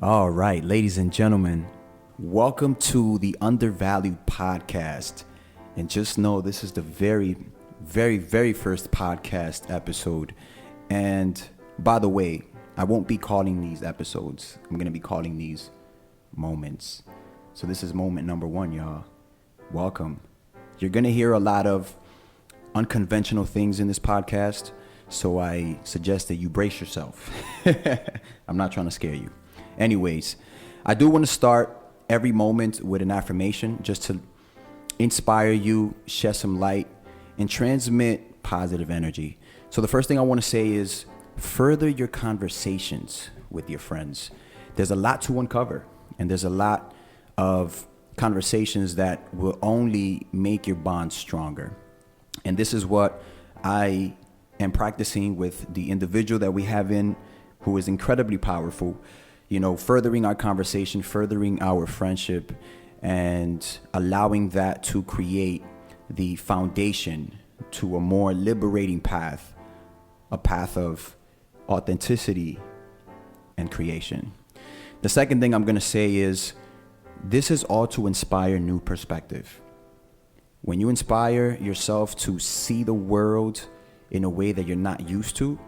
All right, ladies and gentlemen, welcome to the Undervalued Podcast. And just know this is the very first podcast episode. And by the way, I won't be calling these episodes. I'm going to be calling these moments. So this is moment number 1, y'all. Welcome. You're going to hear a lot of unconventional things in this podcast. So I suggest that you brace yourself. I'm not trying to scare you. Anyways, I do want to start every moment with an affirmation just to inspire you, shed some light, and transmit positive energy. So the first thing I want to say is further your conversations with your friends. There's a lot to uncover, and there's a lot of conversations that will only make your bond stronger. And this is what I am practicing with the individual that we have in, who is incredibly powerful. You know, furthering our conversation, furthering our friendship, and allowing that to create the foundation to a more liberating path, a path of authenticity and creation. The second thing I'm going to say is this is all to inspire new perspective. When you inspire yourself to see the world in a way that you're not used to,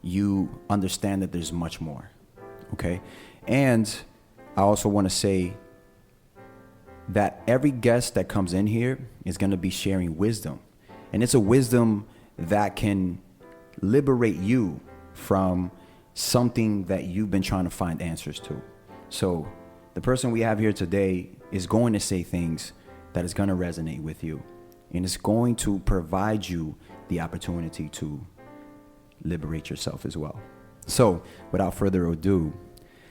you understand that there's much more. Okay. And I also want to say that every guest that comes in here is going to be sharing wisdom. And it's a wisdom that can liberate you from something that you've been trying to find answers to. So the person we have here today is going to say things that is going to resonate with you. And it's going to provide you the opportunity to liberate yourself as well. So without further ado,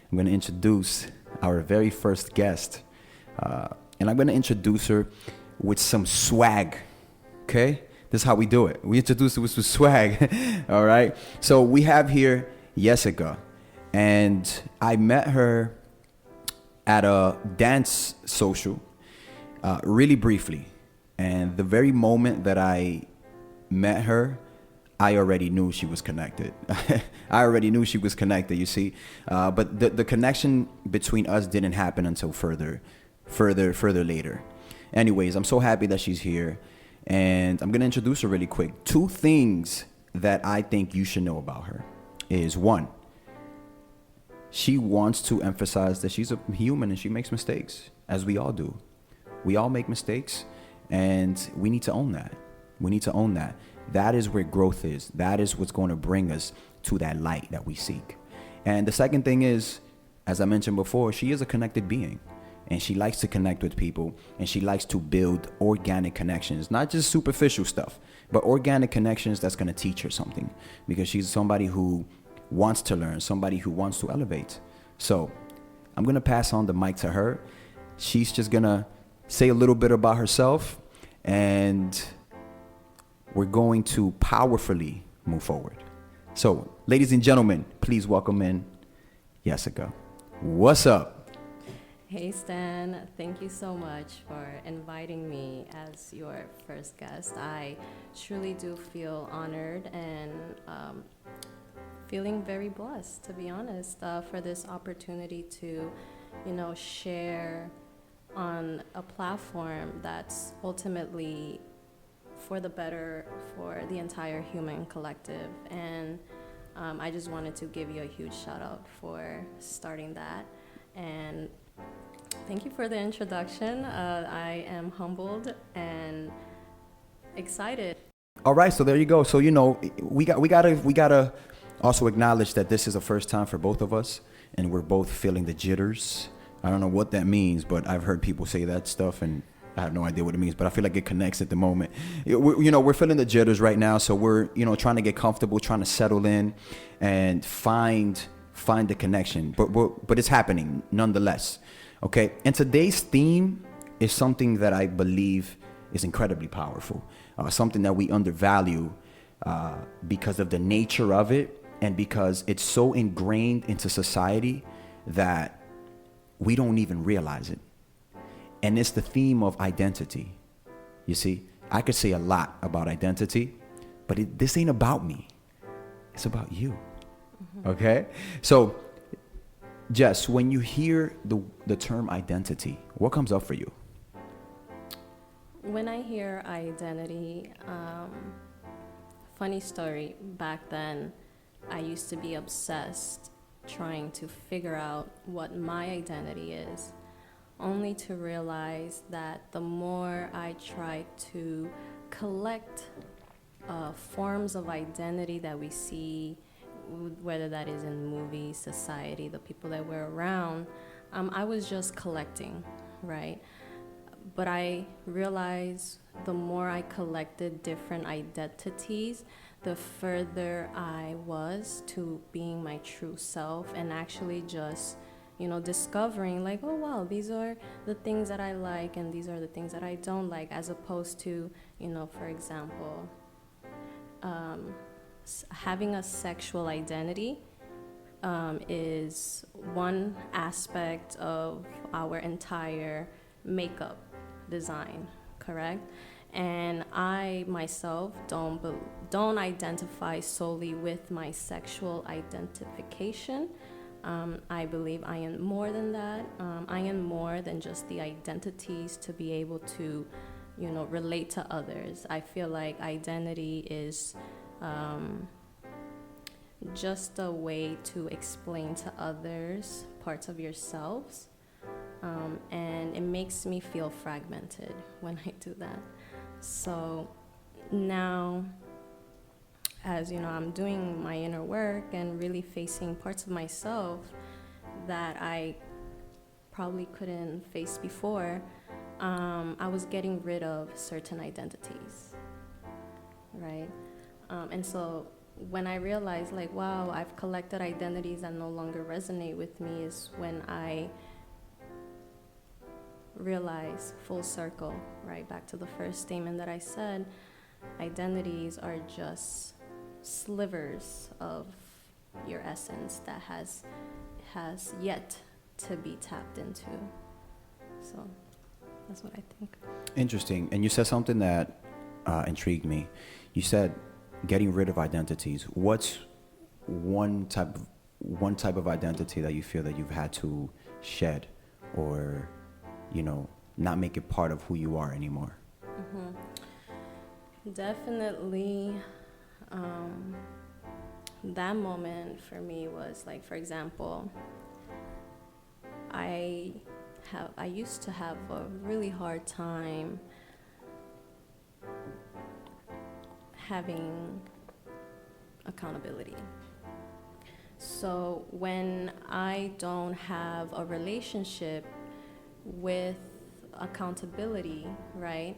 I'm going to introduce our very first guest. And I'm going to introduce her with some swag. Okay? This is how we do it. We introduce her with some swag. All right? So we have here Jessica. And I met her at a dance social really briefly. And the very moment that I met her, I already knew she was connected. I already knew she was connected, you see. But the connection between us didn't happen until further later. Anyways, I'm so happy that she's here. And I'm going to introduce her really quick. 2 things that I think you should know about her is 1, she wants to emphasize that she's a human and she makes mistakes, as we all do. We all make mistakes, and we need to own that. We need to own that. That is where growth is. That is what's going to bring us to that light that we seek. And the second thing is, as I mentioned before, she is a connected being. And she likes to connect with people. And she likes to build organic connections. Not just superficial stuff, but organic connections that's going to teach her something. Because she's somebody who wants to learn, somebody who wants to elevate. So I'm going to pass on the mic to her. She's just going to say a little bit about herself. And we're going to powerfully move forward. So, ladies and gentlemen, please welcome in Jessica. What's up? Hey Stan, thank you so much for inviting me as your first guest. I truly do feel honored and feeling very blessed, to be honest, for this opportunity to, share on a platform that's ultimately for the better for the entire human collective. And I just wanted to give you a huge shout out for starting that. And thank you for the introduction. I am humbled and excited. All right, so there you go. So we gotta also acknowledge that this is a first time for both of us, and we're both feeling the jitters. I don't know what that means, but I've heard people say that stuff, and I have no idea what it means, but I feel like it connects at the moment. We're feeling the jitters right now, so we're trying to get comfortable, trying to settle in, and find the connection. But it's happening nonetheless. Okay, and today's theme is something that I believe is incredibly powerful, something that we undervalue because of the nature of it, and because it's so ingrained into society that we don't even realize it. And it's the theme of identity. You see, I could say a lot about identity, but this ain't about me. It's about you. Mm-hmm. Okay? So Jess, when you hear the term identity, what comes up for you? When I hear identity, funny story, back then I used to be obsessed trying to figure out what my identity is, only to realize that the more I tried to collect forms of identity that we see, whether that is in movies, society, the people that we're around, I was just collecting, right? But I realized the more I collected different identities, the further I was to being my true self and actually just, discovering like, oh wow, these are the things that I like and these are the things that I don't like, as opposed to, for example, having a sexual identity is one aspect of our entire makeup design, correct? And I myself don't identify solely with my sexual identification. I believe I am more than that. I am more than just the identities to be able to, relate to others. I feel like identity is just a way to explain to others parts of yourselves. And it makes me feel fragmented when I do that. So now, as I'm doing my inner work and really facing parts of myself that I probably couldn't face before, I was getting rid of certain identities, right? And so when I realized, like, wow, I've collected identities that no longer resonate with me, is when I realize, full circle, right back to the first statement that I said, identities are just slivers of your essence that has yet to be tapped into. So that's what I think. Interesting. And you said something that intrigued me. You said getting rid of identities. What's one type of identity that you feel that you've had to shed, or not make it part of who you are anymore? Definitely, that moment for me was like, for example, I used to have a really hard time having accountability. So when I don't have a relationship with accountability, right,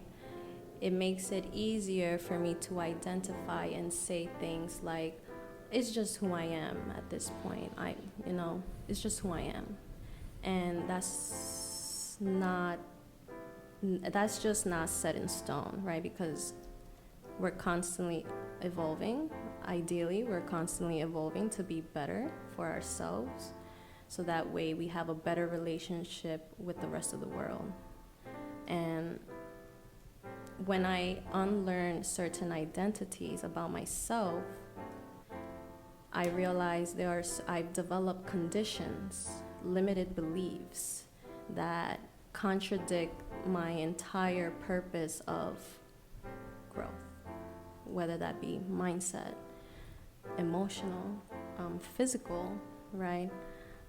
it makes it easier for me to identify and say things like, it's just who I am at this point. It's just who I am. And that's just not set in stone, right? Because we're constantly evolving. Ideally, we're constantly evolving to be better for ourselves, so that way we have a better relationship with the rest of the world. And when I unlearn certain identities about myself, I realize I've developed conditions, limited beliefs that contradict my entire purpose of growth, whether that be mindset, emotional, physical, right?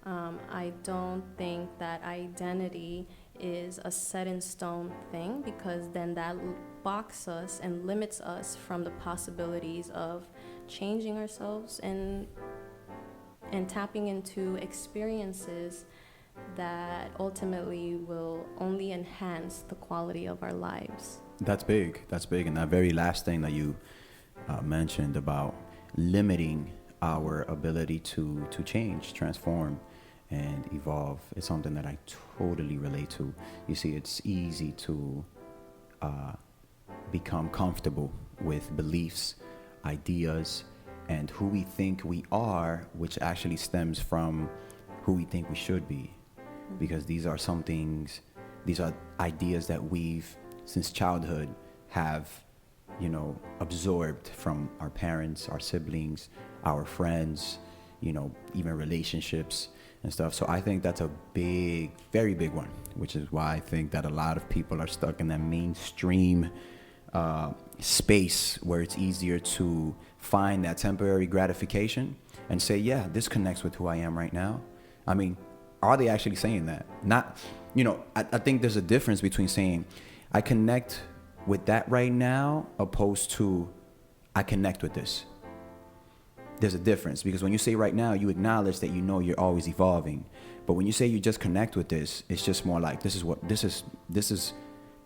I don't think that identity is a set in stone thing, because then that boxes us and limits us from the possibilities of changing ourselves and tapping into experiences that ultimately will only enhance the quality of our lives. That's big. And that very last thing that you mentioned about limiting our ability to change, transform, and evolve is something that I totally relate to. You see, it's easy to become comfortable with beliefs, ideas, and who we think we are, which actually stems from who we think we should be. Because these are ideas that we've, since childhood, have, absorbed from our parents, our siblings, our friends, even relationships and stuff. So I think that's a big, very big one, which is why I think that a lot of people are stuck in that mainstream space where it's easier to find that temporary gratification and say, yeah, this connects with who I am right now. I mean, are they actually saying that? Not, I think there's a difference between saying I connect with that right now opposed to I connect with this. There's a difference, because when you say right now, you acknowledge that you're always evolving. But when you say you just connect with this, it's just more like this is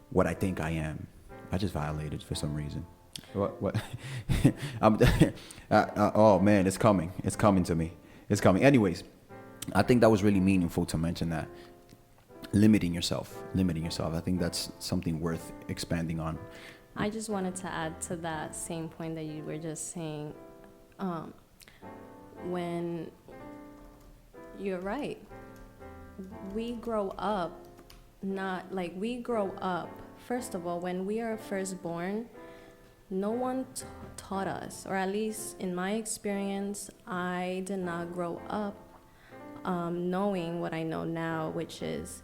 what I think I am. I just violated for some reason. What? Oh man, it's coming. It's coming to me. It's coming. Anyways, I think that was really meaningful to mention that. Limiting yourself. I think that's something worth expanding on. I just wanted to add to that same point that you were just saying. When you're right, we grow up, first of all, when we are first born, no one taught us, or at least in my experience, I did not grow up knowing what I know now, which is,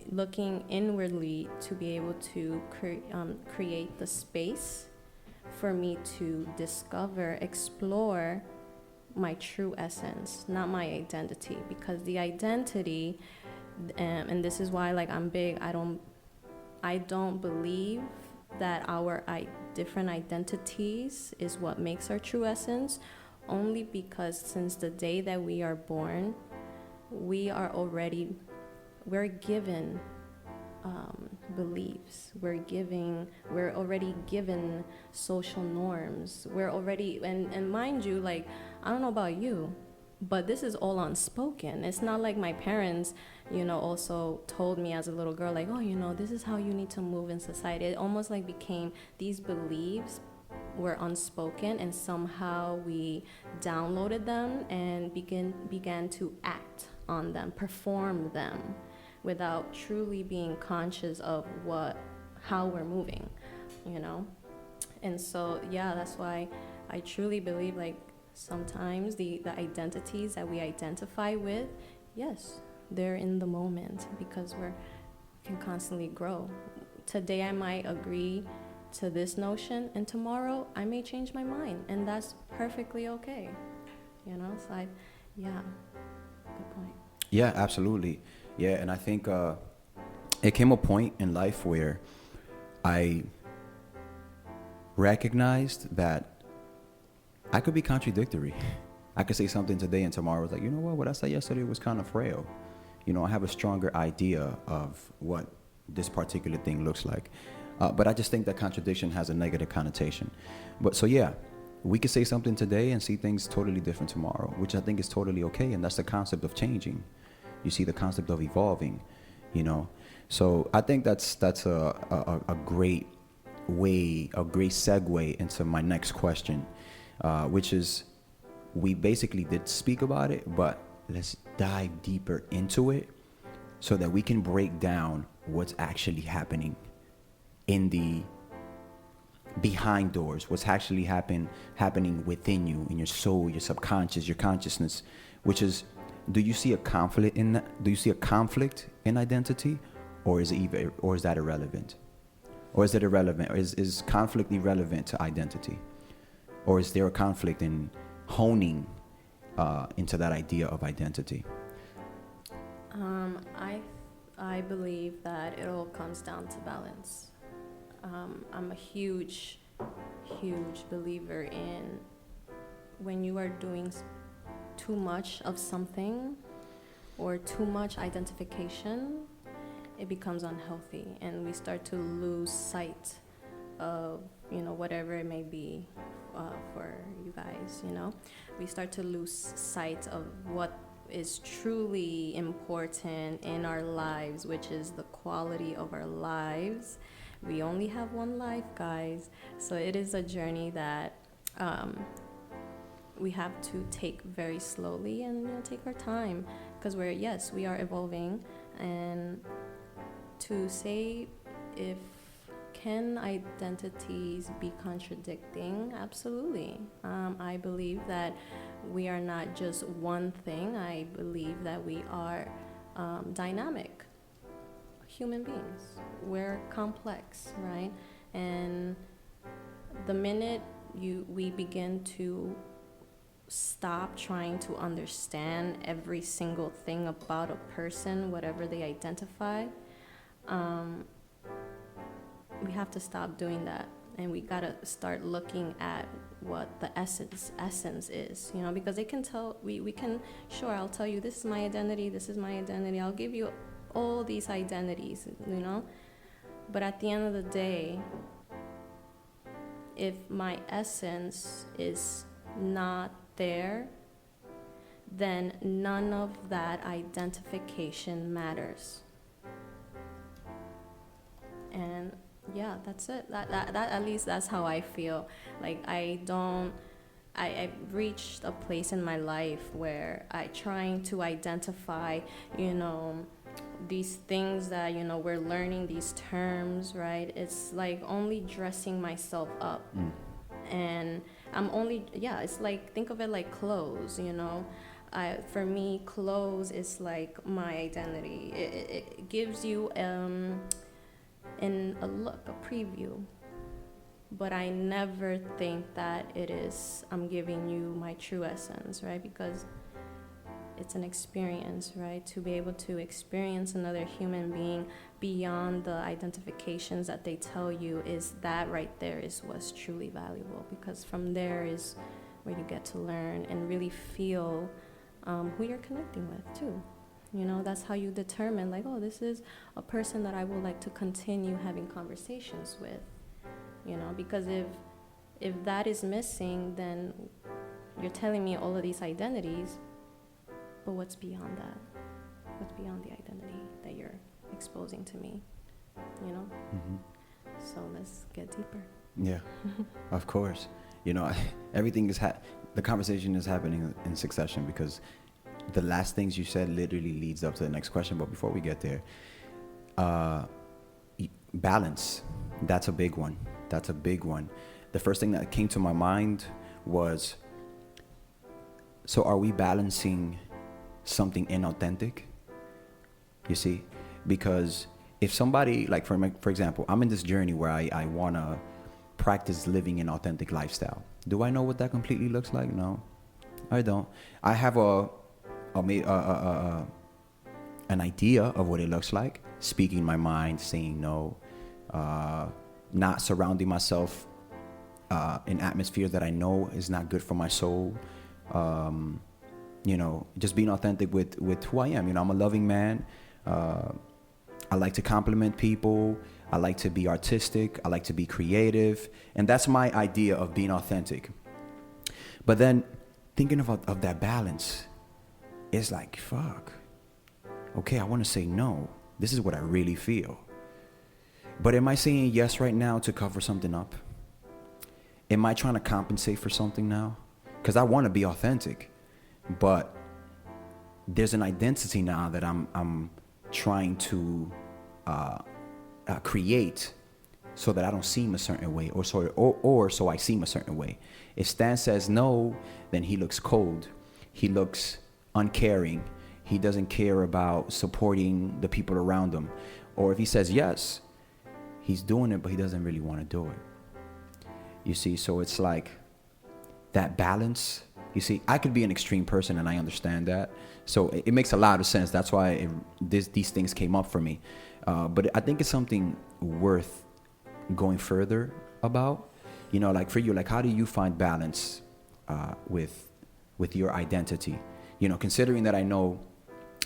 looking inwardly to be able to create the space for me to discover, explore my true essence, not my identity. Because the identity, and this is why I'm big, I don't believe that our different identities is what makes our true essence, only because since the day that we are born, we're given beliefs, we're already given social norms, we're already, and mind you, I don't know about you, but this is all unspoken. It's not like my parents, also told me as a little girl, this is how you need to move in society. It almost became these beliefs were unspoken, and somehow we downloaded them and began to act on them, perform them, without truly being conscious of how we're moving, And so, yeah, that's why I truly believe sometimes the identities that we identify with, yes, they're in the moment, because we can constantly grow. Today I might agree to this notion, and tomorrow I may change my mind, and that's perfectly okay. So yeah, good point. Yeah, absolutely. Yeah, and I think it came a point in life where I recognized that I could be contradictory. I could say something today and tomorrow was what I said yesterday was kind of frail. I have a stronger idea of what this particular thing looks like. But I just think that contradiction has a negative connotation. But so yeah, we could say something today and see things totally different tomorrow, which I think is totally okay. And that's the concept of changing. You see the concept of evolving, So I think that's a great way, a great segue into my next question, which is, we basically did speak about it, but let's dive deeper into it so that we can break down what's actually happening in the behind doors, what's actually happening within you, in your soul, your subconscious, your consciousness, which is, do you see a conflict in that? Do you see a conflict in identity, or is that irrelevant? Or is it irrelevant? Or is conflict irrelevant to identity? Or is there a conflict in honing into that idea of identity? I believe that it all comes down to balance. I'm a huge believer in, when you are doing too much of something or too much identification, it becomes unhealthy, and we start to lose sight of whatever it may be for you guys. We start to lose sight of what is truly important in our lives, which is the quality of our lives. We only have one life, guys, so it is a journey that we have to take very slowly and take our time, because we are evolving. And to say, can identities be contradicting? Absolutely. I believe that we are not just one thing. I believe that we are dynamic human beings. We're complex, right? And the minute we begin to stop trying to understand every single thing about a person, whatever they identify, we have to stop doing that, and we gotta start looking at what the essence is, because they can tell, we can, sure, I'll tell you, this is my identity, I'll give you all these identities, but at the end of the day, if my essence is not there, then none of that identification matters. And yeah, that's it. That at least that's how I feel. Like I've reached a place in my life where I trying to identify, these things that, we're learning these terms, right? It's like only dressing myself up. And I'm only, it's like, think of it like clothes, for me, clothes is like my identity. It gives you in a look, a preview, but I never think that it is, I'm giving you my true essence, right? Because it's an experience, right? To be able to experience another human being beyond the identifications that they tell you, is that right there is what's truly valuable, because from there is where you get to learn and really feel who you're connecting with too. That's how you determine, like, oh, this is a person that I would like to continue having conversations with, because if that is missing, then you're telling me all of these identities, but what's beyond that? What's beyond the identity that you're exposing to me, So let's get deeper. Yeah, of course. Everything is the conversation is happening in succession, because the last things you said literally leads up to the next question. But before we get there, balance, that's a big one. The first thing that came to my mind was, so are we balancing something inauthentic? You see, because if somebody, like for example, I'm in this journey where I want to practice living an authentic lifestyle. Do I know what that completely looks like? No, I don't. I have an idea of what it looks like: speaking my mind, saying no, not surrounding myself in atmosphere that I know is not good for my soul. Just being authentic with who I am. I'm a loving man. I like to compliment people. I like to be artistic. I like to be creative. And that's my idea of being authentic. But then thinking of that balance, it's like, fuck. Okay, I want to say no. This is what I really feel. But am I saying yes right now to cover something up? Am I trying to compensate for something now? Because I want to be authentic. But there's an identity now that I'm trying to create, so that I don't seem a certain way, or so I seem a certain way. If Stan says no, then he looks cold. He looks uncaring. He doesn't care about supporting the people around him. Or if he says yes, he's doing it, but he doesn't really want to do it. You see, so it's like that balance. You see, I could be an extreme person, and I understand that. So it makes a lot of sense. That's why these things came up for me. But I think it's something worth going further about. Like for you, like how do you find balance with your identity? Considering that I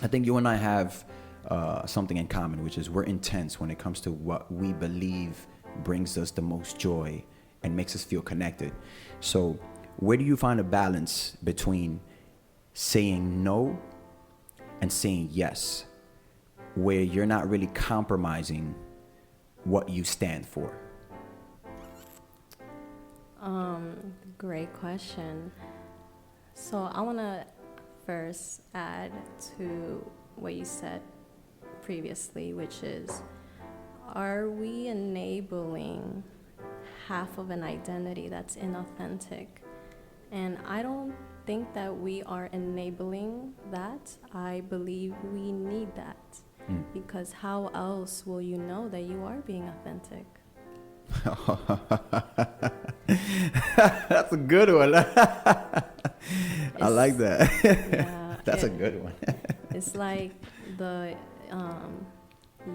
think you and I have something in common, which is we're intense when it comes to what we believe brings us the most joy and makes us feel connected. So where do you find a balance between saying no and saying yes, where you're not really compromising what you stand for? Great question. So I want to first add to what you said previously, which is, are we enabling half of an identity that's inauthentic? And I don't think that we are enabling that. I believe we need that. Because how else will you know that you are being authentic? That's a good one. I like that. Yeah, That's a good one. It's like the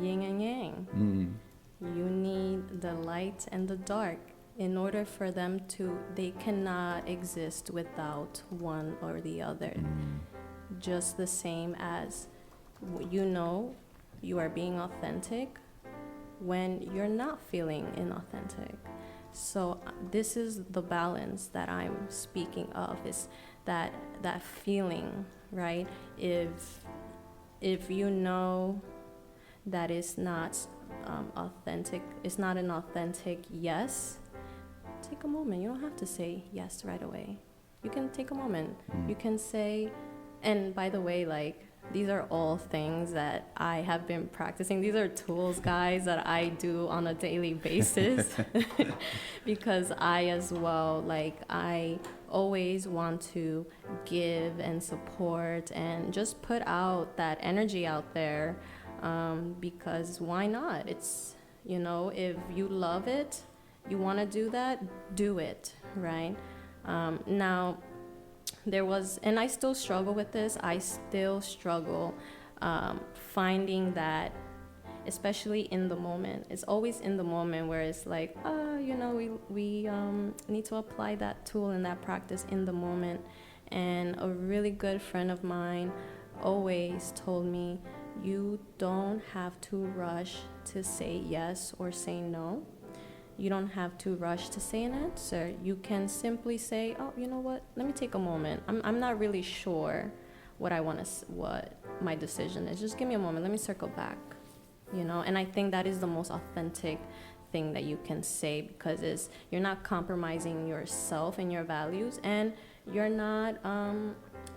yin and yang. You need the light and the dark. In order for them to, they cannot exist without one or the other. Just the same as you are being authentic when you're not feeling inauthentic. So this is the balance that I'm speaking of, is that feeling, right? If you know that it's not authentic, it's not an authentic yes, take a moment. You don't have to say yes right away. You can take a moment. You can say, and by the way, like, these are all things that I have been practicing. These are tools, guys, that I do on a daily basis. Because I as well, like, I always want to give and support and just put out that energy out there. Because why not? It's, if you love it, you want to do that, do it, right? Now, there was, and I still struggle with this. I still struggle finding that, especially in the moment. It's always in the moment where it's like, we need to apply that tool and that practice in the moment. And a really good friend of mine always told me, you don't have to rush to say yes or say no. You don't have to rush to say an answer. You can simply say, oh, you know what? Let me take a moment. I'm not really sure what my decision is. Just give me a moment. Let me circle back. And I think that is the most authentic thing that you can say, because you're not compromising yourself and your values, and you're not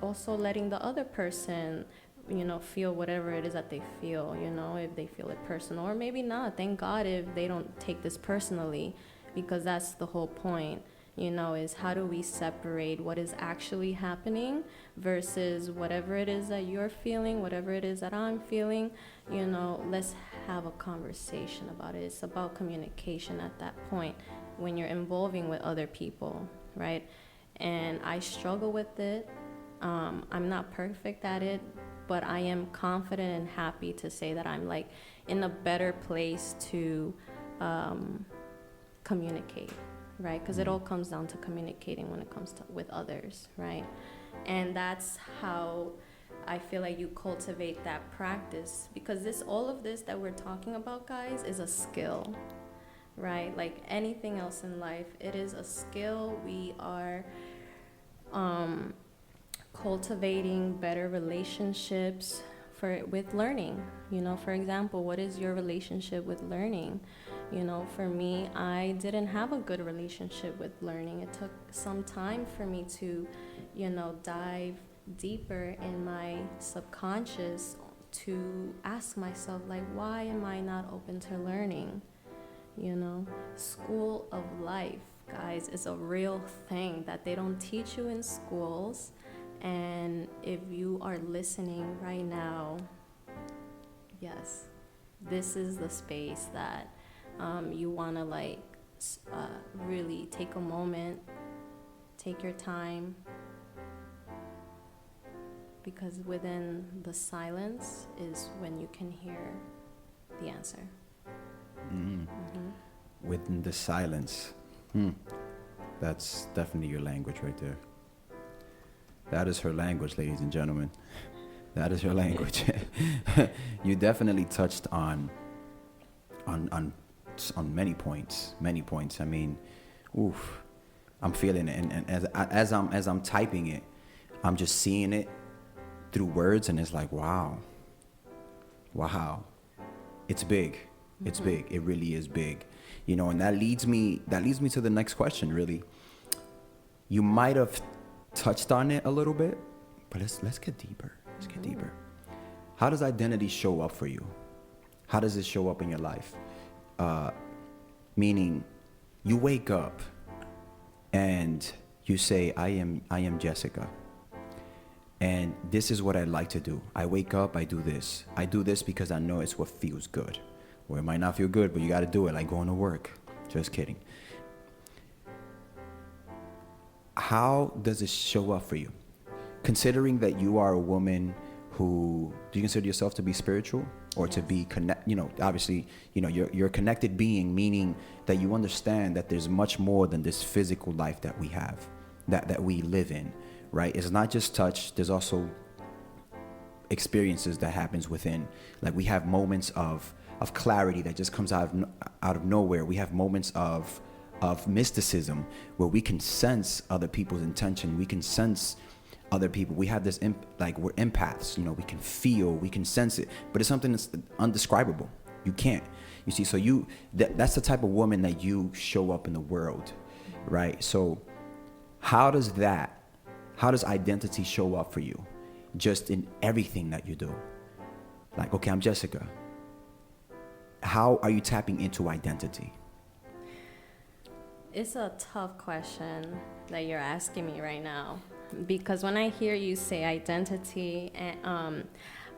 also letting the other person feel whatever it is that they feel, if they feel it personal, or maybe not. Thank God if they don't take this personally, because that's the whole point, is how do we separate what is actually happening versus whatever it is that you're feeling, whatever it is that I'm feeling, let's have a conversation about it. It's about communication at that point when you're involving with other people, right? And I struggle with it. I'm not perfect at it, but I am confident and happy to say that I'm like in a better place to communicate, right? Because it all comes down to communicating when it comes to with others, right? And that's how I feel like you cultivate that practice, because all of this that we're talking about, guys, is a skill, right? Like anything else in life, it is a skill. We are cultivating better relationships with learning. For example, what is your relationship with learning? For me, I didn't have a good relationship with learning. It took some time for me to, dive deeper in my subconscious to ask myself, like, why am I not open to learning? School of life, guys, is a real thing that they don't teach you in schools. And if you are listening right now, yes, this is the space that you want to really take a moment, take your time, because within the silence is when you can hear the answer. Within the silence. That's definitely your language right there. That is her language, ladies and gentlemen. That is her language. You definitely touched on many points. I mean, I'm feeling it, and as I'm typing it, I'm just seeing it through words, and it's like, wow, it's big. It's big. It really is big. And that leads me to the next question. Really, you might have touched on it a little bit, but let's get deeper. How does identity show up for you? How does it show up in your life? Meaning, you wake up and you say, I am Jessica. this is what I like to do. I wake up, I do this. I do this because I know it's what feels good. Or it might not feel good, but you got to do it, like going to work. Just kidding. How does it show up for you? Considering that you are a woman who, do you consider yourself to be spiritual or to be obviously, you're a connected being, meaning that you understand that there's much more than this physical life that we have, that we live in, right? It's not just touch. There's also experiences that happens within. Like we have moments of clarity that just comes out of nowhere. We have moments of mysticism where we can sense other people's intention. We can sense other people. We have this we're empaths. We can feel, we can sense it, but it's something that's undescribable. You can't. You see, so that's the type of woman that you show up in the world, right? So how does identity show up for you, just in everything that you do? Like, okay, I'm Jessica. How are you tapping into identity? It's a tough question that you're asking me right now, because when I hear you say identity,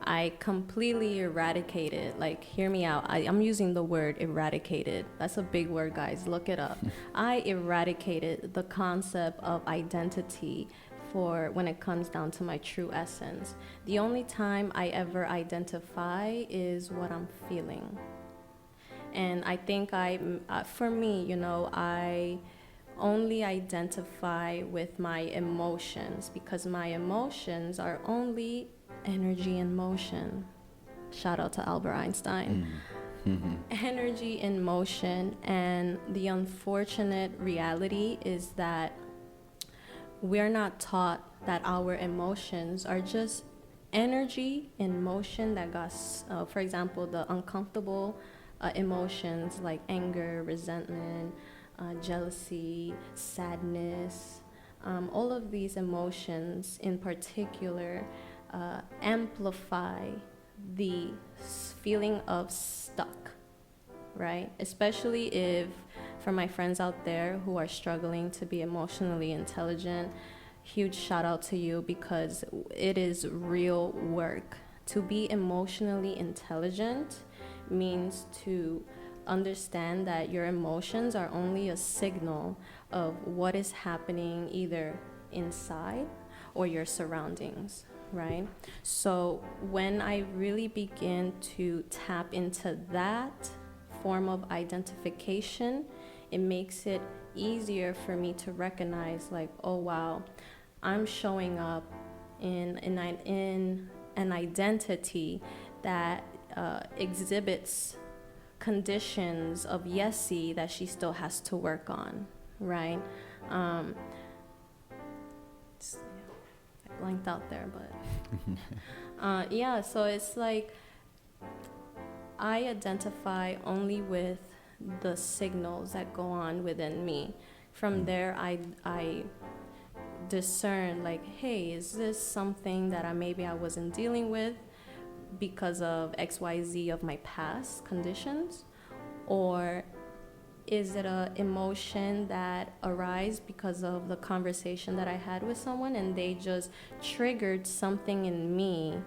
I completely eradicated, like, hear me out. I'm using the word eradicated. That's a big word, guys. Look it up. I eradicated the concept of identity for when it comes down to my true essence. The only time I ever identify is what I'm feeling. And I think for me, I only identify with my emotions, because my emotions are only energy in motion. Shout out to Albert Einstein. Mm-hmm. Energy in motion. And the unfortunate reality is that we're not taught that our emotions are just energy in motion that got, for example, the uncomfortable emotions like anger, resentment, jealousy, sadness, all of these emotions in particular amplify the feeling of stuck, right? Especially if, for my friends out there who are struggling to be emotionally intelligent, huge shout out to you, because it is real work. To be emotionally intelligent means to understand that your emotions are only a signal of what is happening either inside or your surroundings, right? So when I really begin to tap into that form of identification, it makes it easier for me to recognize, like, oh wow, I'm showing up in an identity that exhibits conditions of Yessie that she still has to work on, right? I blanked out there, but so it's like I identify only with the signals that go on within me. From there, I discern, like, hey, is this something that I wasn't dealing with because of XYZ of my past conditions? Or is it an emotion that arises because of the conversation that I had with someone and they just triggered something in me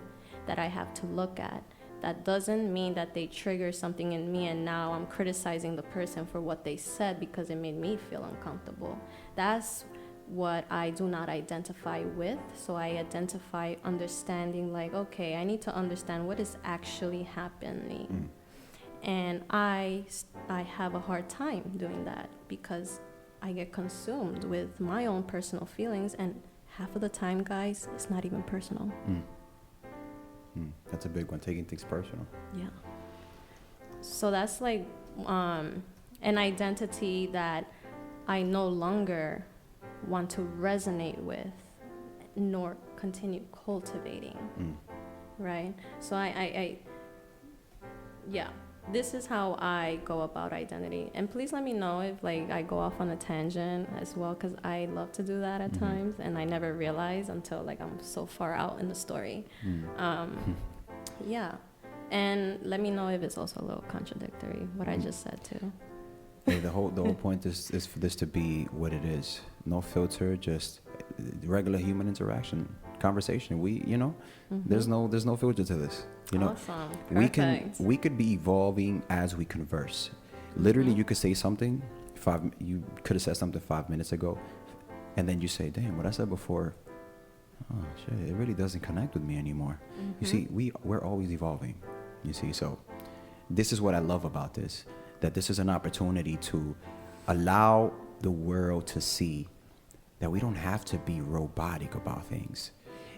that I have to look at? That doesn't mean that they trigger something in me and now I'm criticizing the person for what they said because it made me feel uncomfortable. That's what I do not identify with. So I identify understanding, like, okay, I need to understand what is actually happening. And I have a hard time doing that because I get consumed with my own personal feelings, and half of the time, guys, it's not even personal. That's a big one, taking things personal. Yeah. So that's like an identity that I no longer want to resonate with nor continue cultivating. Right? So this is how I go about identity. And please let me know if, like, I go off on a tangent as well, because I love to do that at times, and I never realize until, like, I'm so far out in the story. And let me know if it's also a little contradictory, what I just said too. Hey, the whole point is for this to be what it is. No filter, just regular human interaction. conversation. Mm-hmm. There's no filter to this. Awesome. We Perfect. could be evolving as we converse. Literally, Mm-hmm. you could say something you could have said something 5 minutes ago, and then you say, "Damn, what I said before, oh shit, it really doesn't connect with me anymore." You see, we're always evolving. You see, so this is what I love about this, that this is an opportunity to allow the world to see that we don't have to be robotic about things.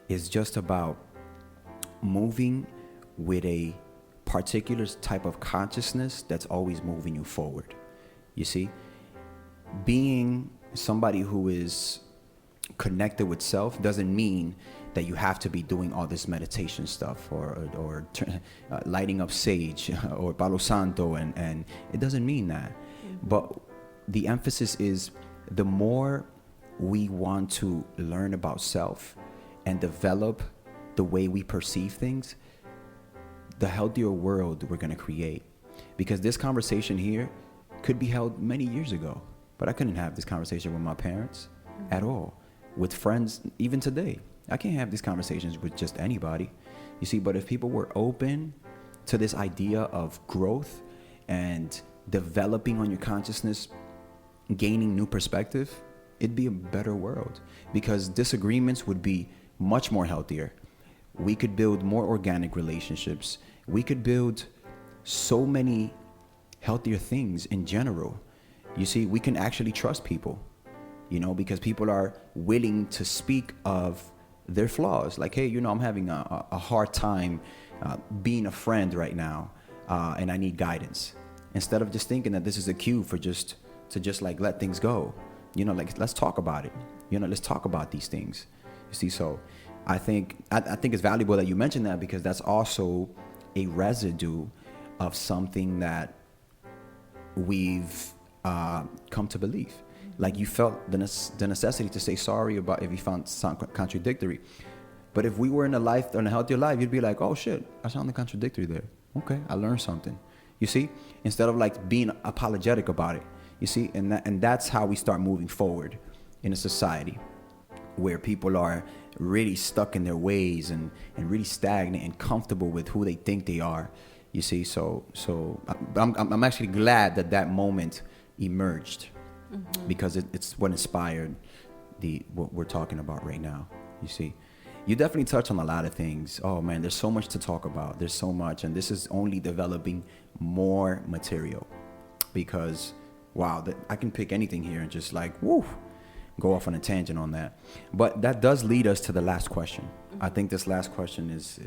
It's just about moving with a particular type of consciousness that's always moving you forward. You see, being somebody who is connected with self doesn't mean that you have to be doing all this meditation stuff or lighting up sage or palo santo, and it doesn't mean that. But the emphasis is, the more we want to learn about self and develop the way we perceive things, the healthier world we're going to create. Because this conversation here could be held many years ago, but I couldn't have this conversation with my parents at all, with friends even today. I can't have these conversations with just anybody, you see. But if people were open to this idea of growth and developing on your consciousness, gaining new perspective, it'd be a better world, because disagreements would be much more healthier. We could build more organic relationships. We could build so many healthier things in general. You see, we can actually trust people, because people are willing to speak of their flaws. Like, hey, I'm having a hard time being a friend right now, and I need guidance. Instead of just thinking that this is a cue for to like let things go, like, let's talk about it. Let's talk about these things. You see, so I think it's valuable that you mentioned that, because that's also a residue of something that we've come to believe. Like, you felt the necessity to say sorry about if you found something contradictory. But if we were in a healthier life, you'd be like, oh shit, I sounded contradictory there. Okay, I learned something. You see, instead of like being apologetic about it. You see, and that's how we start moving forward in a society where people are really stuck in their ways and really stagnant and comfortable with who they think they are. You see, so I'm actually glad that moment emerged, because it's what inspired what we're talking about right now. You see, you definitely touch on a lot of things. Oh man, there's so much to talk about. There's so much, and this is only developing more material, because wow, I can pick anything here and just like go off on a tangent on that. But that does lead us to the last question. I think this last question is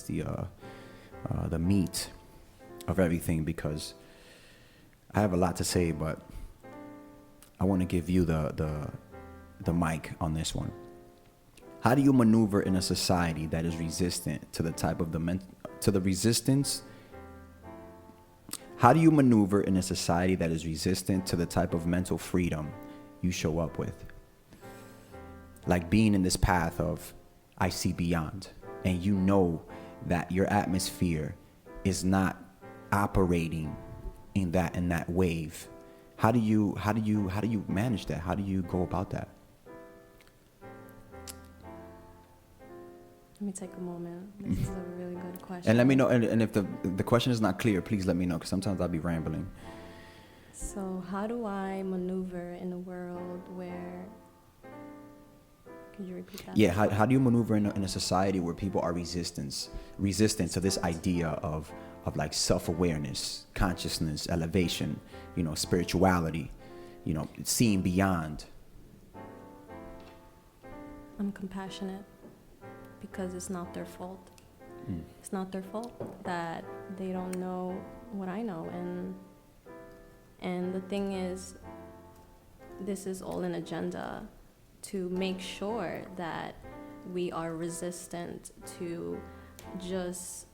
the meat of everything, because I have a lot to say, but I want to give you the mic on this one. How do you maneuver in a society that is resistant to the type of resistance? How do you maneuver in a society that is resistant to the type of mental freedom you show up with? Like being in this path of, I see beyond, and that your atmosphere is not operating in that wave. How do you manage that? How do you go about that? Let me take a moment. This is a really good question. And let me know, and if the question is not clear, please let me know, because sometimes I'll be rambling. So how do I maneuver in a world where... Could you repeat that? Yeah, how do you maneuver in a society where people are resistant to this idea of like self-awareness, consciousness, elevation, spirituality, seeing beyond? I'm compassionate, because it's not their fault. It's not their fault that they don't know what I know. And the thing is, this is all an agenda to make sure that we are resistant to just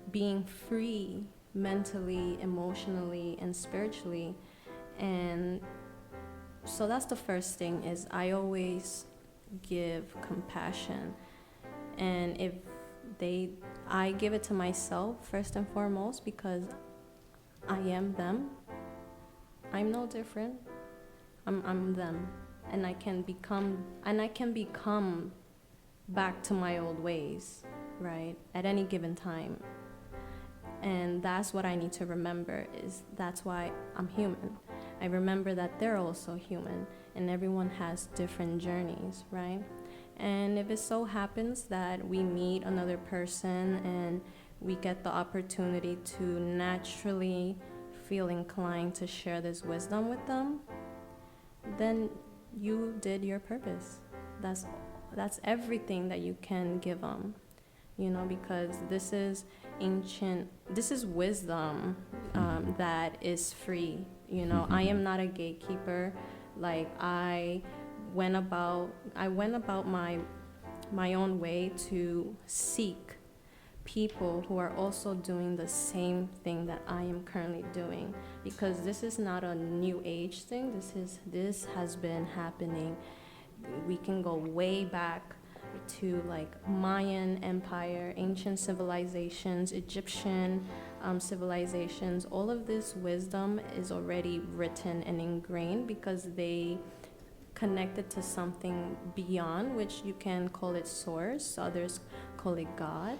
being free mentally, emotionally, and spiritually. And so that's the first thing, is I always give compassion. And I give it to myself first and foremost, because I am them. I'm no different. I'm them. And I can become back to my old ways, right? At any given time. And that's what I need to remember, is that's why I'm human. I remember that they're also human, and everyone has different journeys, right? And if it so happens that we meet another person and we get the opportunity to naturally feel inclined to share this wisdom with them, then you did your purpose. That's everything that you can give them, because this is wisdom that is free. I am not a gatekeeper. Like I went about my own way to seek people who are also doing the same thing that I am currently doing, because this is not a new age thing. This has been happening. We can go way back to like Mayan Empire, ancient civilizations, Egyptian civilizations. All of this wisdom is already written and ingrained because they connected to something beyond, which you can call it source, others call it God.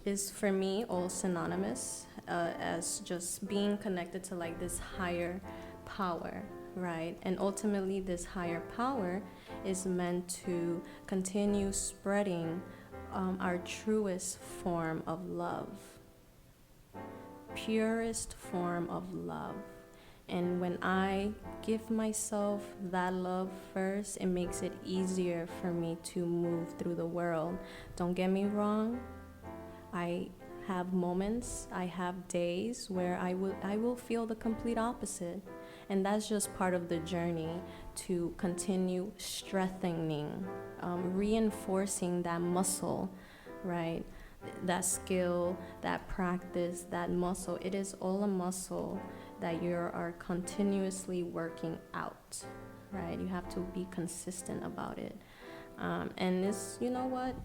Is for me all synonymous as just being connected to like this higher power, right? And ultimately this higher power is meant to continue spreading our truest form of love, purest form of love. And when I give myself that love first, it makes it easier for me to move through the world. Don't get me wrong. I have moments, I have days where I will feel the complete opposite. And that's just part of the journey to continue strengthening, reinforcing that muscle, right? That skill, that practice, that muscle. It is all a muscle that you are continuously working out, right? You have to be consistent about it. And this, you know what?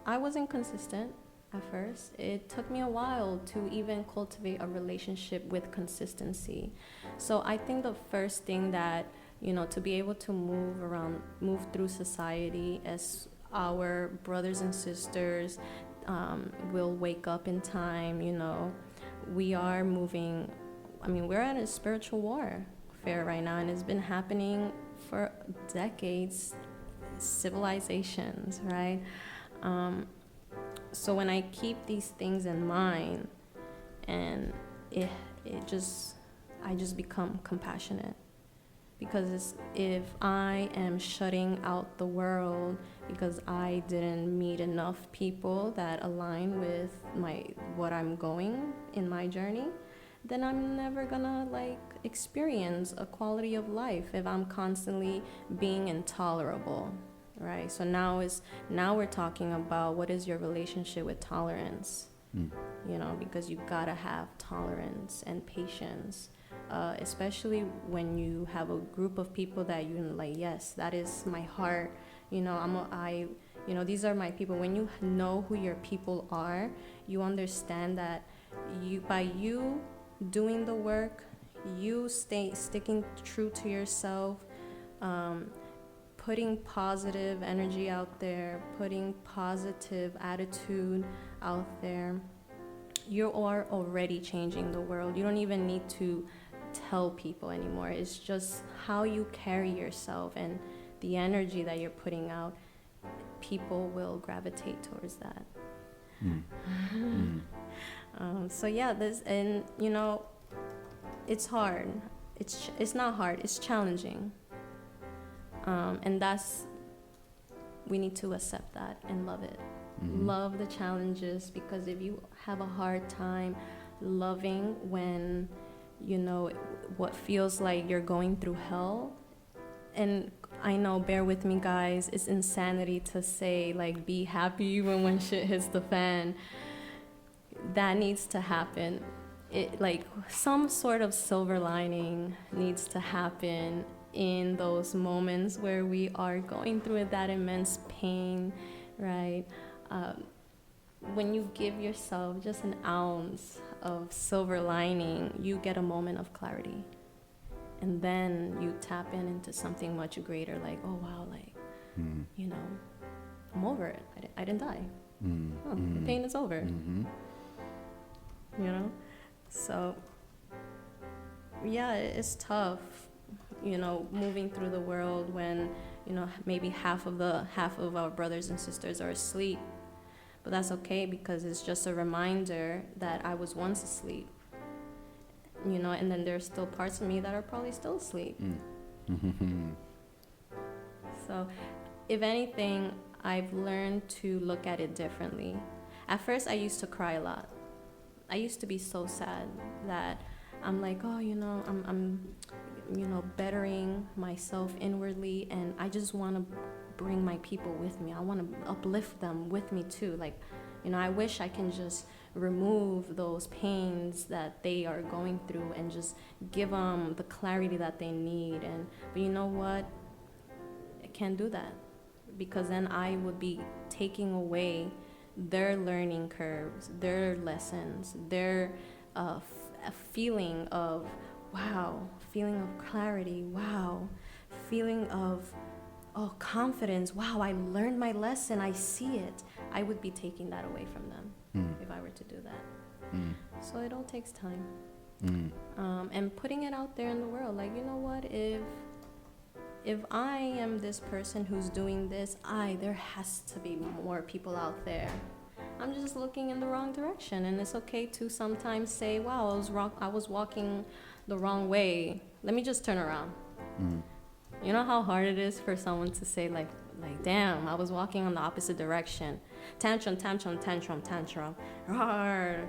I wasn't consistent at first. It took me a while to even cultivate a relationship with consistency. So I think the first thing that, to be able to move through society as our brothers and sisters will wake up in time, we are moving. We're at a spiritual warfare right now, and it's been happening for decades, civilizations, right? So when I keep these things in mind, and I just become compassionate, because if I am shutting out the world because I didn't meet enough people that align with what I'm going in my journey, then I'm never gonna experience a quality of life if I'm constantly being intolerable, right? So now we're talking about what is your relationship with tolerance, because you gotta have tolerance and patience, especially when you have a group of people that yes, that is my heart, these are my people. When you know who your people are, you understand that by you doing the work, you sticking true to yourself, putting positive energy out there, putting positive attitude out there, you are already changing the world. You don't even need to tell people anymore. It's just how you carry yourself and the energy that you're putting out. People will gravitate towards that. So yeah, it's hard. It's not hard. It's challenging. And we need to accept that and love it. Love the challenges, because if you have a hard time loving when what feels like you're going through hell, and I know, bear with me guys, it's insanity to say be happy when shit hits the fan. That needs to happen. Some sort of silver lining needs to happen in those moments where we are going through that immense pain, right? When you give yourself just an ounce of silver lining, you get a moment of clarity. And then you tap into something much greater, oh wow, you know, I'm over it. I didn't die. The pain is over. You know? So, yeah, it's tough, you know, moving through the world when, you know, maybe half of our brothers and sisters are asleep. But that's okay, because it's just a reminder that I was once asleep. You know, and then there's still parts of me that are probably still asleep. So, if anything, I've learned to look at it differently. At first, I used to cry a lot. I used to be so sad that I'm like, oh, you know, I'm you know, bettering myself inwardly, and I just want to bring my people with me. I want to uplift them with me too. Like, you know, I wish I can just remove those pains that they are going through and just give them the clarity that they need. But you know what? I can't do that, because then I would be taking away their learning curves, their lessons, their a feeling of wow, feeling of clarity, wow, feeling of confidence, wow, I learned my lesson, I see it. I would be taking that away from them if I were to do that. So it all takes time. And putting it out there in the world, like, you know what, if I am this person who's doing this, there has to be more people out there. I'm just looking in the wrong direction, and it's okay to sometimes say, wow, I was walking the wrong way. Let me just turn around. You know how hard it is for someone to say, like, damn, I was walking on the opposite direction. Tantrum. Rawr.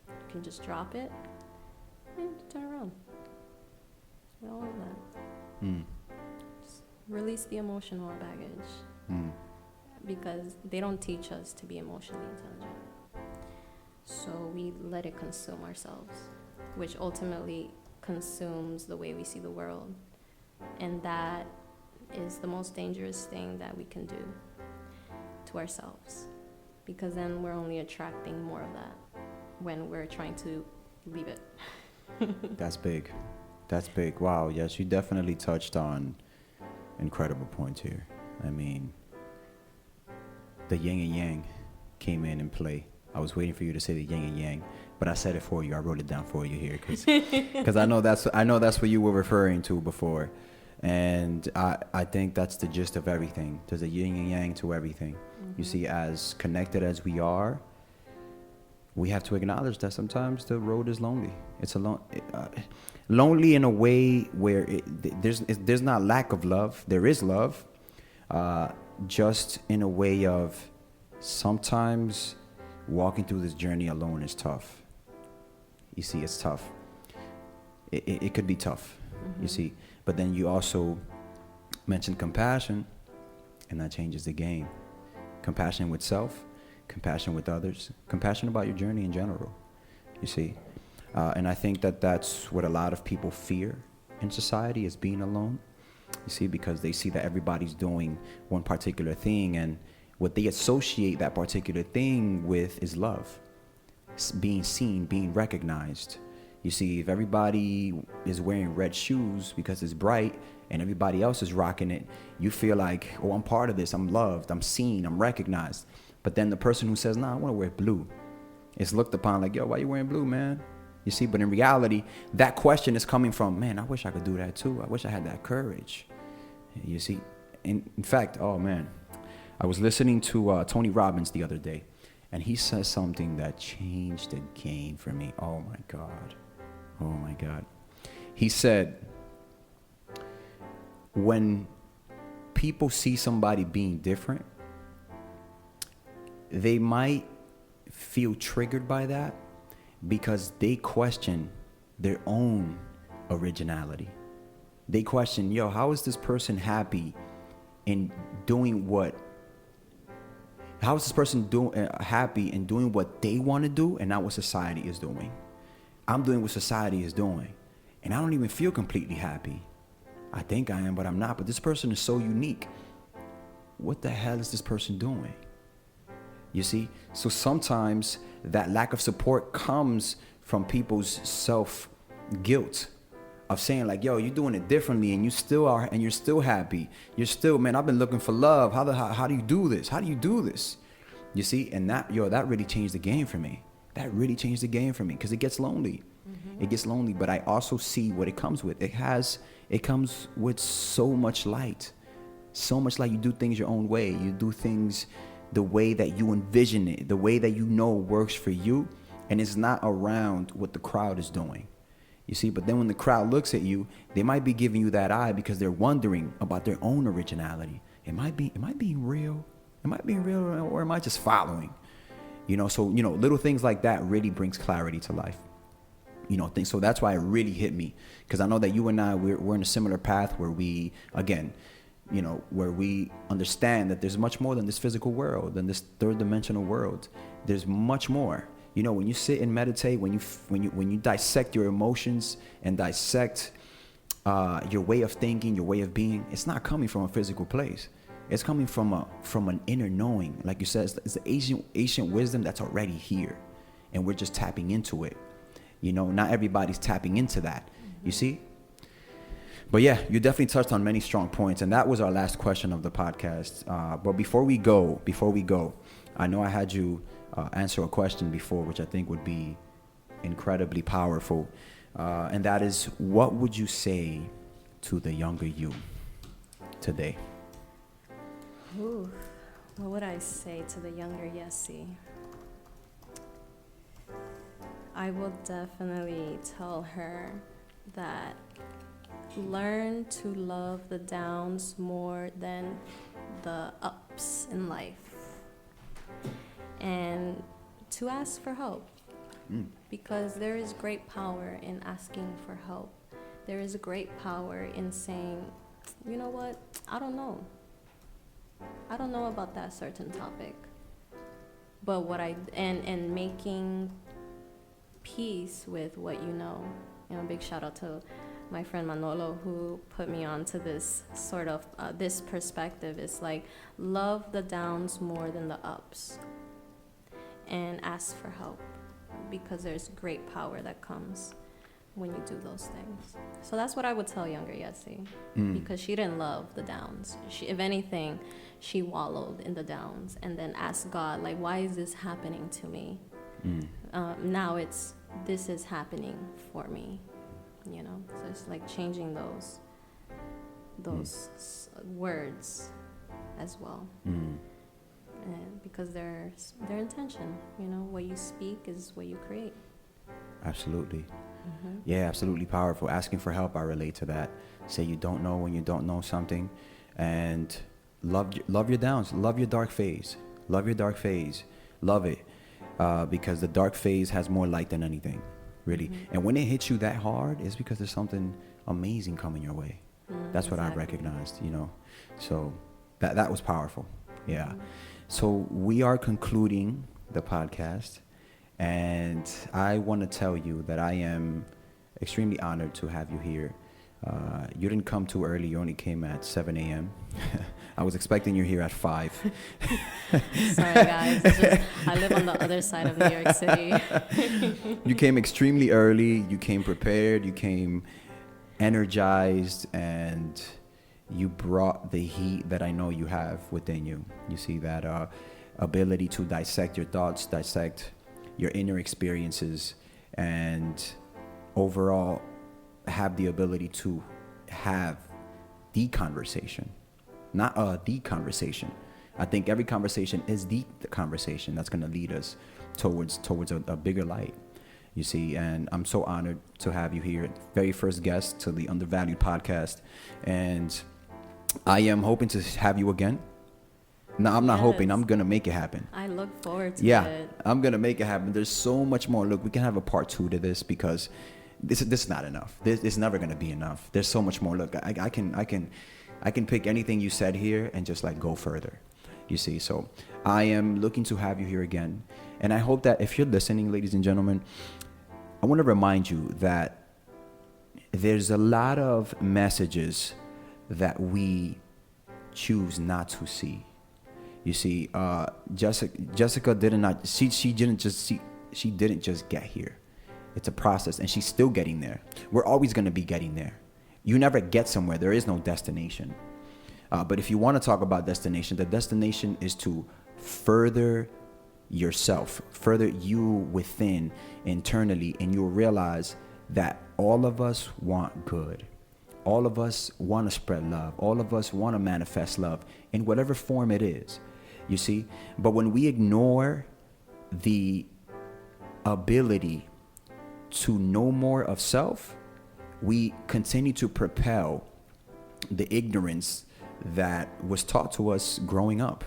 You can just drop it and turn around. All of that. Just release the emotional baggage. Because they don't teach us to be emotionally intelligent. So we let it consume ourselves, which ultimately consumes the way we see the world. And that is the most dangerous thing that we can do to ourselves, because then we're only attracting more of that when we're trying to leave it. That's big. That's big. Wow. Yes, you definitely touched on incredible points here. I mean, the yin and yang came in play. I was waiting for you to say the yin and yang, but I said it for you. I wrote it down for you here because I know that's what you were referring to before, and I think that's the gist of everything. There's a yin and yang to everything. You see, as connected as we are, we have to acknowledge that sometimes the road is lonely. It's lonely in a way where there's not lack of love. There is love. Just in a way of sometimes walking through this journey alone is tough. You see, it's tough. It could be tough, you see. But then you also mentioned compassion, and that changes the game. Compassion with self, compassion with others, compassion about your journey in general, you see. And I think that's what a lot of people fear in society, is being alone. You see, because they see that everybody's doing one particular thing, and what they associate that particular thing with is love. It's being seen, being recognized. You see, if everybody is wearing red shoes because it's bright and everybody else is rocking it, you feel like, oh, I'm part of this. I'm loved. I'm seen. I'm recognized. But then the person who says, nah, I want to wear blue, is looked upon like, yo, why you wearing blue, man? You see, but in reality, that question is coming from, man, I wish I could do that too. I wish I had that courage. You see, in fact, oh man, I was listening to Tony Robbins the other day, and he says something that changed the game for me. Oh my God. Oh my God. He said, when people see somebody being different, they might feel triggered by that because they question their own originality. They question, yo, how is this person happy in doing what? How is this person happy in doing what they want to do and not what society is doing? I'm doing what society is doing, and I don't even feel completely happy. I think I am, but I'm not. But this person is so unique. What the hell is this person doing? You see? So sometimes that lack of support comes from people's self-guilt of saying like, yo, you're doing it differently and you still are, and you're still happy. You're still, man, I've been looking for love. How do you do this? How do you do this? You see, and that really changed the game for me. That really changed the game for me, because it gets lonely. It gets lonely, but I also see what it comes with. It comes with so much light. So much light. You do things your own way. You do things the way that you envision it, the way that you know works for you, and it's not around what the crowd is doing. You see, but then when the crowd looks at you, they might be giving you that eye because they're wondering about their own originality. Am I being real? Am I being real, or am I just following? So, little things like that really brings clarity to life. Things. So that's why it really hit me, because I know that you and I, we're in a similar path where we, again, where we understand that there's much more than this physical world, than this third dimensional world. There's much more. When you sit and meditate, when you dissect your emotions and dissect your way of thinking, your way of being, it's not coming from a physical place. It's coming from an inner knowing. Like you said, it's the ancient wisdom that's already here, and we're just tapping into it. Not everybody's tapping into that. You see? But yeah, you definitely touched on many strong points, and that was our last question of the podcast. But before we go, I know I had you answer a question before, which I think would be incredibly powerful, and that is, what would you say to the younger you today? Ooh, what would I say to the younger Yessie? I will definitely tell her that learn to love the downs more than the ups in life, and to ask for help, because there is great power in asking for help. There is a great power in saying, you know what, I don't know about that certain topic, but and making peace with what you know. Big shout out to my friend Manolo, who put me on to this sort of this perspective. It's like, love the downs more than the ups, and ask for help, because there's great power that comes when you do those things. So that's what I would tell younger Yessie, because she didn't love the downs. If anything, she wallowed in the downs and then asked God, like, why is this happening to me? Now this is happening for me, So it's like changing those words as well, and because their intention, what you speak is what you create. Absolutely. Yeah, absolutely powerful. Asking for help, I relate to that. Say you don't know when you don't know something, and love your downs, love your dark phase, love it. Because the dark phase has more light than anything, really. And when it hits you that hard, it's because there's something amazing coming your way. That's what I recognized, So that was powerful. Yeah. So we are concluding the podcast, and I want to tell you that I am extremely honored to have you here. You didn't come too early. You only came at 7 a.m. I was expecting you here at 5. Sorry, guys. I live on the other side of New York City. You came extremely early. You came prepared. You came energized, and you brought the heat that I know you have within you. You see that ability to dissect your thoughts, dissect your inner experiences, and overall have the ability to have the conversation, not the conversation. I think every conversation is the conversation that's going to lead us towards a bigger light, you see. And I'm so honored to have you here, very first guest to the Undervalued Podcast, and I am hoping to have you again. No, I'm not hoping. I'm going to make it happen. I look forward to it. Yeah, I'm going to make it happen. There's so much more. Look, we can have a part 2 to this, because this is not enough. This is never going to be enough. There's so much more. Look, I can pick anything you said here and just like go further, you see. So I am looking to have you here again. And I hope that if you're listening, ladies and gentlemen, I want to remind you that there's a lot of messages that we choose not to see. You see, Jessica didn't just get here. It's a process, and she's still getting there. We're always going to be getting there. You never get somewhere. There is no destination. But if you want to talk about destination, the destination is to further yourself, further you within internally, and you'll realize that all of us want good. All of us want to spread love. All of us want to manifest love in whatever form it is, you see. But when we ignore the ability to know more of self, we continue to propel the ignorance that was taught to us growing up.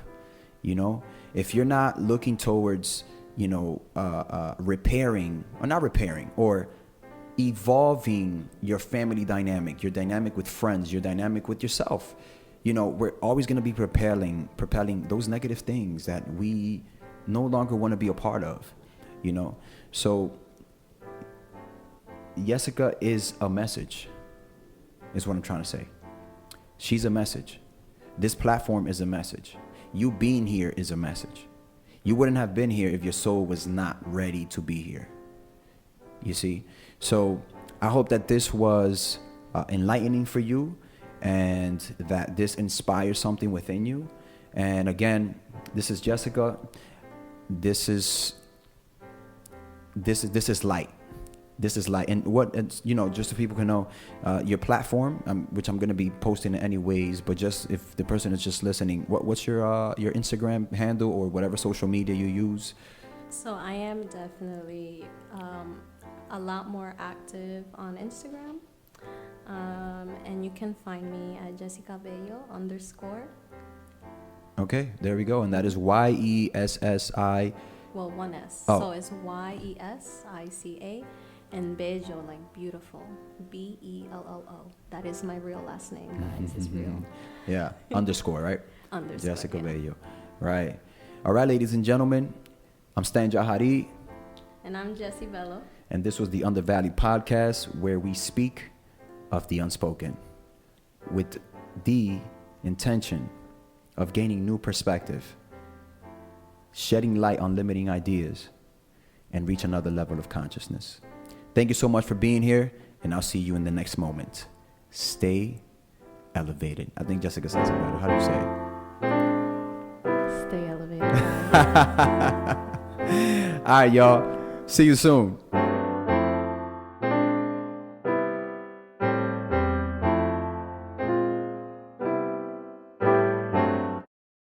You know, if you're not looking towards, repairing, or not repairing, or evolving your family dynamic, your dynamic with friends, your dynamic with yourself, we're always going to be propelling those negative things that we no longer want to be a part of, So Jessica is a message, is what I'm trying to say. She's a message. This platform is a message. You being here is a message. You wouldn't have been here if your soul was not ready to be here. You see? So I hope that this was enlightening for you, and that this inspires something within you. And again, this is Jessica. This is light. This is light. And just so people can know, your platform, which I'm going to be posting in any ways, but just if the person is just listening, what's your Instagram handle or whatever social media you use? So I am definitely a lot more active on Instagram. And you can find me at Jessica Bello _. Okay, there we go. And that is YESSI. Well, one S. Oh. So it's YESICA, and Bello, like beautiful, BELLO. That is my real last name, guys. It's real. Yeah, _, right? Underscore. Jessica yeah. Bello. Right. All right, ladies and gentlemen, I'm Stan Jahari. And I'm Jessie Bello. And this was the Undervalued Podcast, where we speak of the unspoken with the intention of gaining new perspective, shedding light on limiting ideas, and reach another level of consciousness. Thank you so much for being here, and I'll see you in the next moment. Stay elevated. I think Jessica says it better. How do you say it? Stay elevated. All right, y'all. See you soon.